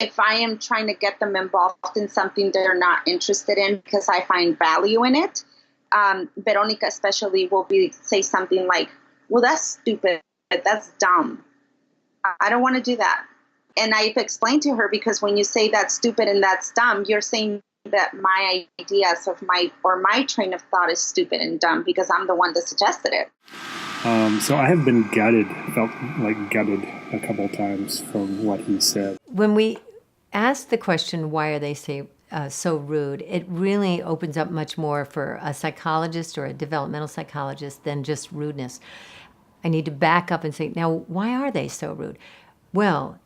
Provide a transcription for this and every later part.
if I am trying to get them involved in something they're not interested in because I find value in it, Veronica especially will say something like, well, that's stupid. That's dumb. I don't want to do that. And I've explained to her, because when you say that's stupid and that's dumb, you're saying that my ideas of my train of thought is stupid and dumb because I'm the one that suggested it. So I have been felt like gutted a couple times from what he said. When we ask the question, why are they so rude, it really opens up much more for a psychologist or a developmental psychologist than just rudeness. I need to back up and say, now, why are they so rude? Well,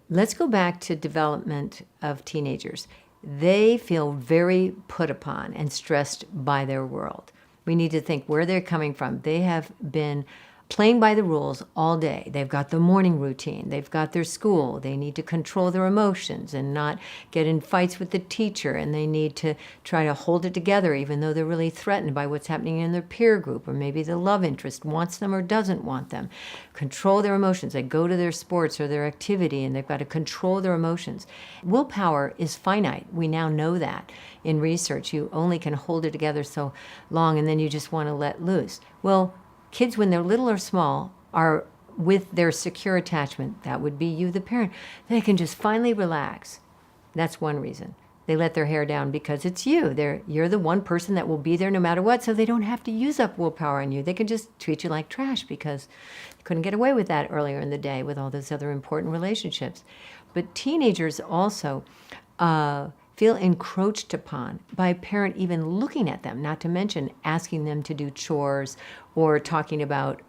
let's go back to development of teenagers. They feel very put upon and stressed by their world. We need to think where they're coming from. They have been playing by the rules all day. They've got the morning routine. They've got their school. They need to control their emotions and not get in fights with the teacher. And they need to try to hold it together even though they're really threatened by what's happening in their peer group, or maybe the love interest wants them or doesn't want them. Control their emotions. They go to their sports or their activity and they've got to control their emotions. Willpower is finite. We now know that in research. You only can hold it together so long and then you just want to let loose. Well, kids, when they're little or small, are with their secure attachment. That would be you, the parent. They can just finally relax. That's one reason. They let their hair down because it's you. You're the one person that will be there no matter what, so they don't have to use up willpower on you. They can just treat you like trash because they couldn't get away with that earlier in the day with all those other important relationships. But teenagers also feel encroached upon by a parent even looking at them, not to mention asking them to do chores or talking about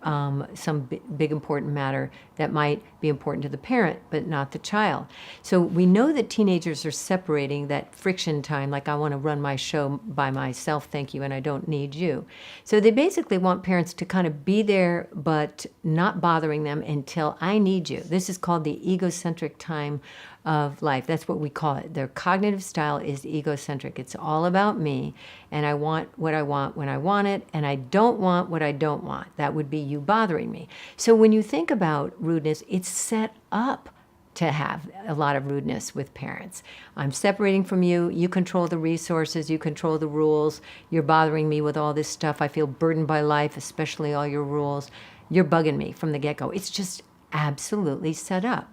some big important matter that might be important to the parent but not the child. So we know that teenagers are separating that friction time, like I want to run my show by myself, thank you, and I don't need you. So they basically want parents to kind of be there but not bothering them until I need you. This is called the egocentric time of life. That's what we call it. Their cognitive style is egocentric. It's all about me, and I want what I want when I want it, and I don't want what I don't want. That would be you bothering me. So when you think about rudeness, it's set up to have a lot of rudeness with parents. I'm separating from you. You control the resources. You control the rules. You're bothering me with all this stuff. I feel burdened by life, especially all your rules. You're bugging me from the get-go. It's just absolutely set up.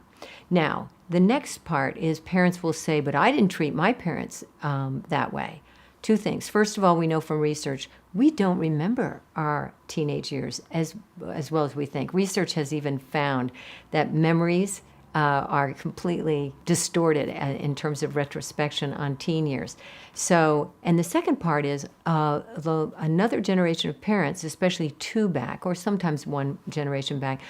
Now, the next part is parents will say, but I didn't treat my parents that way. Two things. First of all, we know from research, we don't remember our teenage years as well as we think. Research has even found that memories are completely distorted in terms of retrospection on teen years. So, and the second part is another generation of parents, especially two back, or sometimes one generation back,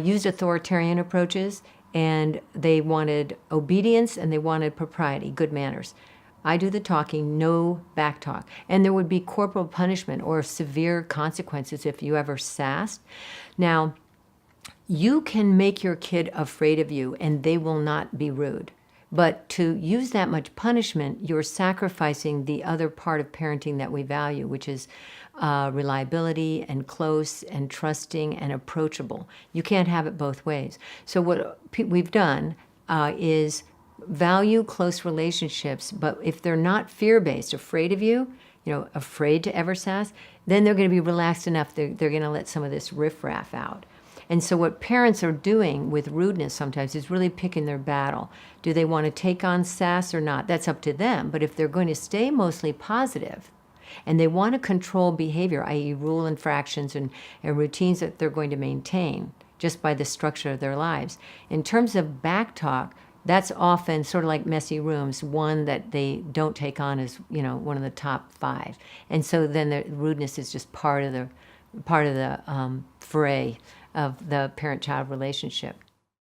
used authoritarian approaches, and they wanted obedience and they wanted propriety, good manners. I do the talking, no back talk. And there would be corporal punishment or severe consequences if you ever sassed. Now, you can make your kid afraid of you and they will not be rude. But to use that much punishment, you're sacrificing the other part of parenting that we value, which is reliability and close and trusting and approachable. You can't have it both ways. So what we've done is value close relationships, but if they're not fear-based, afraid of you, afraid to ever sass, then they're going to be relaxed enough. They're going to let some of this riffraff out. And so what parents are doing with rudeness sometimes is really picking their battle. Do they want to take on sass or not? That's up to them. But if they're going to stay mostly positive and they want to control behavior, i.e. rule infractions and routines that they're going to maintain just by the structure of their lives, in terms of back talk, that's often sort of like messy rooms, one that they don't take on as, one of the top 5. And so then the rudeness is just part of the fray of the parent-child relationship.